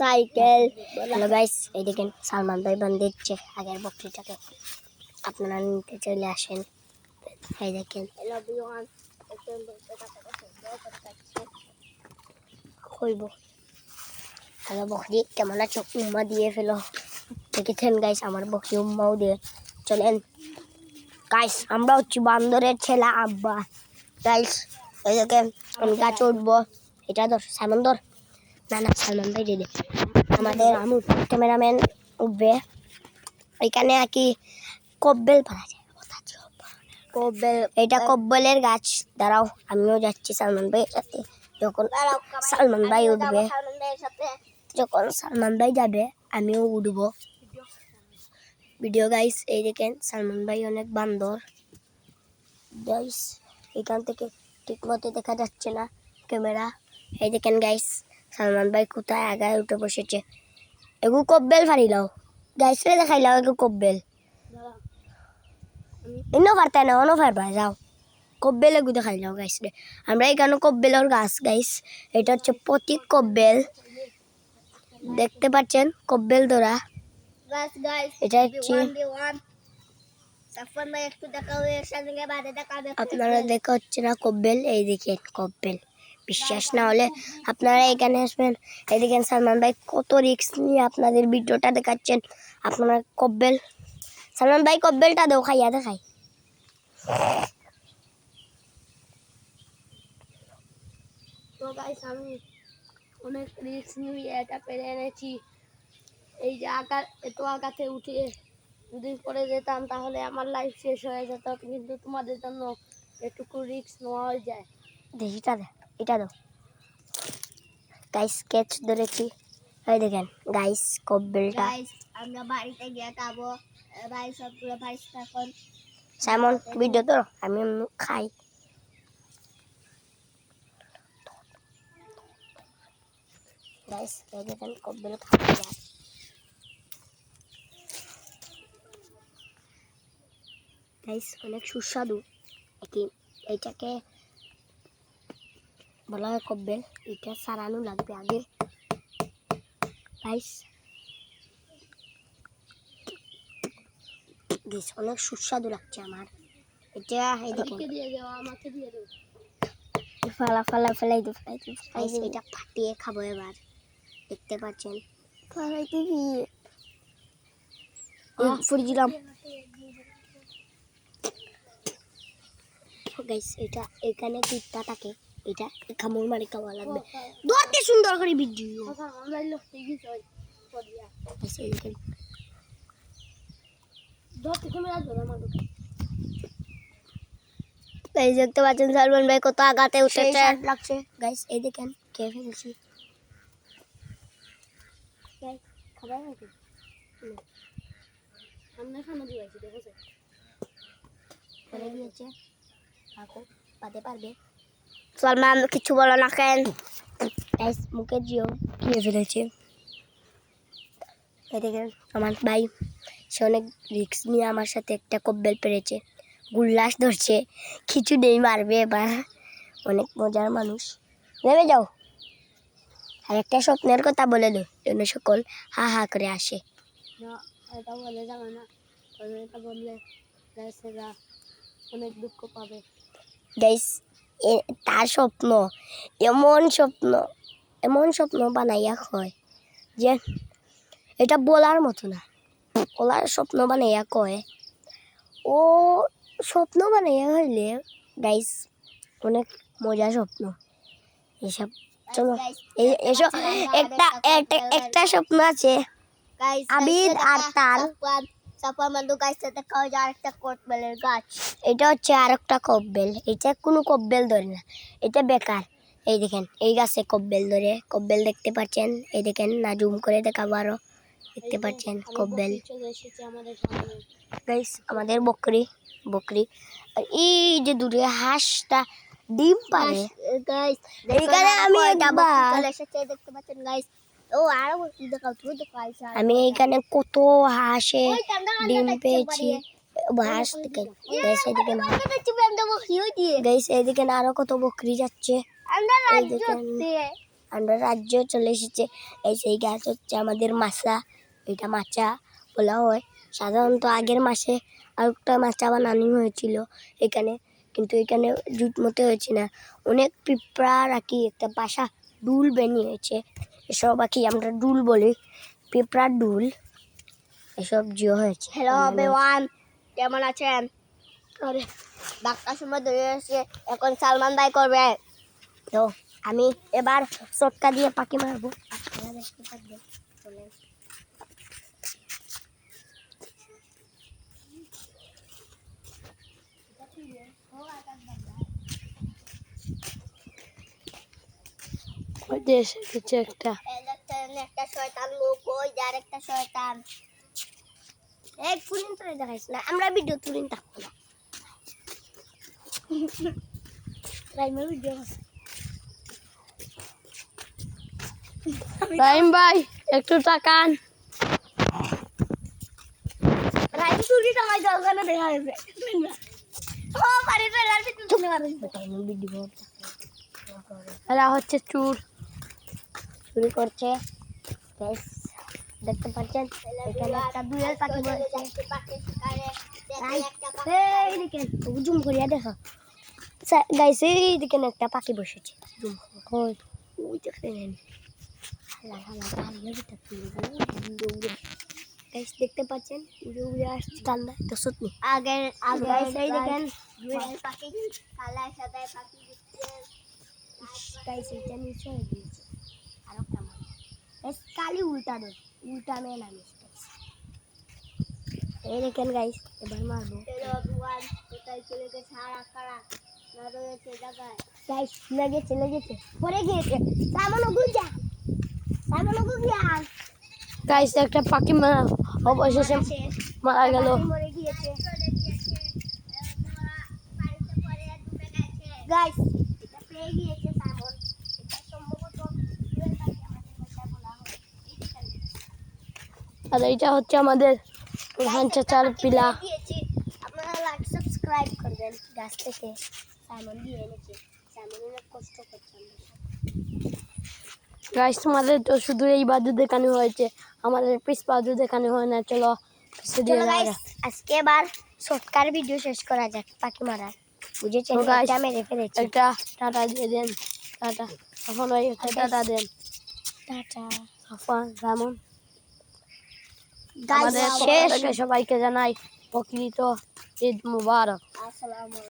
Cycle. Hello guys, এই দেখেন সালমান ভাই বান দিচ্ছে আগের বকরিটাকে, আপনারা নিতে চলে আসেন। এই দেখেন কইব হ্যালো বকরি, কেমন আছো? উম্মা দিয়ে ফেলো। দেখেছেন গাইস, আমার বকরি উম্মাও দিয়ে। চলেন গাইস, আমরা হচ্ছি বান্দরের ছেলা আব্বা। গাইস এই দেখেন আমি গাছে উঠবো, এটা ধর সালমান ধর, না সালমান ভাই দিদি, আমাদের ক্যামেরাম্যান উঠবে। এখানে আর কি কব্বেল পাওয়া যায়, কব্বেল, এটা কব্বেলের গাছ। দাঁড়াও আমিও যাচ্ছি সালমান ভাইয়ের সাথে। যখন সালমান ভাই উঠবে, যখন সালমান ভাই যাবে আমিও উঠবো। ভিডিও গাইস, এই দেখেন সালমান ভাই অনেক বান্দর গাইস, এখান থেকে ঠিক মতো দেখা যাচ্ছে না ক্যামেরা। এই দেখেন গাইস সালমান ভাই কোথায় আগায় উঠে বসেছে। এগু কব্বেল ফারিলাও গাইস রে, দেখাইলাও এগু কব্বেল ইনো পারতে না, অনো পারবা যাও কব্বেল এগু দেখাইলাও গাইস রে। আমরা এখানে কব্বেলের গাছ গাইস, এটা হচ্ছে প্রতীক কব্বেল, দেখতে পাচ্ছেন কব্বেল ধরা। এটা হচ্ছে আপনারা দেখা হচ্ছে না কব্বেল, এই দেখেন কব্বেল। বিশ্বাস না হলে আপনারা এখানে আসবেন। এই দেখেন সালমান ভাই কত রিস্ক নিয়ে আপনাদের ভিডিওটা দেখাচ্ছেন। আপনারা কব্বেল, সালমান ভাই কব্বেলটা দেও, খাইয়া দেখাই। তো গাইস আমি অনেক রিস্ক নিয়ে এটা পেরে এনেছি। এই যে এত আগাতে উঠে যদি পড়ে যেতাম তাহলে আমার লাইফ শেষ হয়ে যেত, কিন্তু তোমাদের জন্য এটুকু রিস্ক নেওয়া যায়। দেখিটা দে, এটা দাও গাইস, স্কেচ ধরেছি। এই দেখেন গাইস কব্বেলটা। আমরা বাড়িতে গিয়ে খাবো ভাই, সবগুলো ভাইস থাকুন। সাইমন ভিডিও তো আমি খাই। গাইস এই দেখেন কব্বেল খাওয়া যায়। গাইস অনেক সুস্বাদু। এইটাকে বলা হয় কব্বেল। এটা সারানো লাগবে আগে গাইস। গাইস অনেক সুস্বাদু লাগছে আমার এটা। এই দেখেন আমাকে দিয়ে দাও, ফেলাই দাও। গাইস এটা ফাটিয়ে খাবো এবার, দেখতে পাচ্ছেন ফেলাইতে গিয়ে ফুড়ি দিলাম। গাইস এটা এখানে টিপটা থাকে, এটা কামড় মারি খাওয়া লাগবে। দোয়াতে সুন্দর করে ভিডিও এই দেখতে পাচ্ছেন সালমান ভাই কত আগাতে উঠেছে, লাগছে গাইস। এই দেখেন খেয়ে ফেলছি গাইস, খাবার নাকি আমরা খানা দিয়েছি, দেখেছো করে দিয়েছে। কাকু পাতে পারবে, সালমান কিছু বলো না কেন গাইস, মুখে জিও খেয়ে ফেলেছে। এই দেখেন আমার ভাই, সে অনেক রিস্ক নিয়ে আমার সাথে একটা কব্বেল পেরেছে, গুল্লাস ধরছে, কিছু নেই মারবে এবার। অনেক মজার মানুষ। নেমে যাও, আর একটা স্বপ্নের কথা বলে দো, জন্য সকল হা হা করে আসে। এটা বলে যাবে না, এটা বললে গাইসেরা অনেক দুঃখ পাবে। গাইস তার স্বপ্ন এমন স্বপ্ন বানাইয়া হয় যে এটা বলার মতো না। ওলার স্বপ্ন বানাইয়া কয়, ও স্বপ্ন বানাইয়া হইলে গাইস অনেক মজার স্বপ্ন এসব। চলো এসব একটা স্বপ্ন আছে আবিদ আর তার গাছ। এটা হচ্ছে আর একটা কব্বেল, এটা কোনো কব্বেল ধরে না, এটা বেকার। এই দেখেন এই গাছে কব্বেল ধরে, কব্বেল দেখতে পাচ্ছেন। এই দেখেন না জুম করে দেখাবো আরো, দেখতে পাচ্ছেন কব্বেল গাইস। আমাদের বকরি আর এই যে দূরে হাঁসটা ডিম পারে গাইস, এইখানে আমি দেখতে পাচ্ছেন গাইস। ও আরো দেখাও, তুমি দেখাও। আমি এইখানে কত হাঁসে ডিম পেয়েছি, হাঁস থেকে গাইস। এদিকে গাইস, এদিকে আরো কত বকরি যাচ্ছে, এই দেখেন আমরা রাজ্য চলে এসেছে। এই সেই গাছ হচ্ছে আমাদের মাছা, এটা মাচা বলা হয়। সাধারণত আগের মাসে আর একটা মাচা বানানো হয়েছিল এখানে, কিন্তু এখানে জুট মতো হয়েছে না। অনেক পিঁপড়া রাখি একটা বাসা ডুল বানিয়েছে, এসব বাকি আমরা ডুল বলি, পিঁপড়ার ডুল এসব জিও হয়েছে। হ্যালো এভরিওয়ান, কেমন আছেন? আরে ডাক্তার সময় ধরে এসে এখন সালমান ভাই করবে, তো আমি এবার চটকা দিয়ে পাখি মারবো। আপনারা দেখতে থাকবেন। চলেন। একটা শয়তান লোক, ওই যার একটা শয়তান। এক পুলিন তো দেখাইছ না, আমরা ভিডিও তুলিন থাকবো না। রাহিম ভাই একটু তাকান। রাইম চুরি টাকাই দাও কেন দেখা যাবে? ও পারি তো রাইম চুরি মারবে। ভিডিও এরা হচ্ছে চুর, চুরি করছে। গাইস দেখতে পাচ্ছেন এখানে একটা দুয়েল পাখি বসেছে। এই দেখেন জুম করিয়া দেখো গাইস, এই দেখেন একটা পাখি বসেছে। জুম কই ওই দেখেন। গাইস দেখতে পাচ্ছেন উড়ে উড়ে আসছে ঠান্ডা তো সত্যি আগের গাইস এই দেখেন দুয়েল পাখি কালা সাদা পাখি দিচ্ছে। গাইস এটা নিচে হয়ে গিয়েছে আরো কেমন গাইস কালি উল্টা দে উল্টা মে নামিস গাইস। এই দেখেন গাইস এবার মারবো। চলো ভগবান কোথায় চলে গেছে সারা কারা না রয়েছে জায়গায়। গাইস লেগেছে পড়ে গিয়েছে। সামনে গুজা গাইস একটা পাখি অবশেষে মারা গেল। মরে গিয়েছে গাইস, এটা পেয়ে গিয়েছে সামন। এটা সম্ভবত দুয়েল পাখি আমাদের ভাষায় বলা হয়। এই দেখেন আর এইটা হচ্ছে আমাদের প্রধান চাচার পিলা। আপনারা লাইক সাবস্ক্রাইব করবেন। গাছ থেকে সামন দিয়ে এনেছি, সামন অনেক কষ্ট করছে। গাইস তোমাদের তো শুধু এই বাজু দেখানো হয়েছে, আমাদের পিস বাজু দেখানো হয় না। চলো চলো গাইস আজকে এবার শর্টকাট ভিডিও শেষ করা যাক পাখি মারার। বুঝেছেন? এটা মেরে ফেলেছি। একটা টাটা দিয়ে দেন, টাটা। এখন ওই একটা টাটা দেন, টাটা। আফান রামন। গাইস আমাদের শেষ। সবাইকে জানাই প্রকৃত ঈদ মুবারক। আসসালামু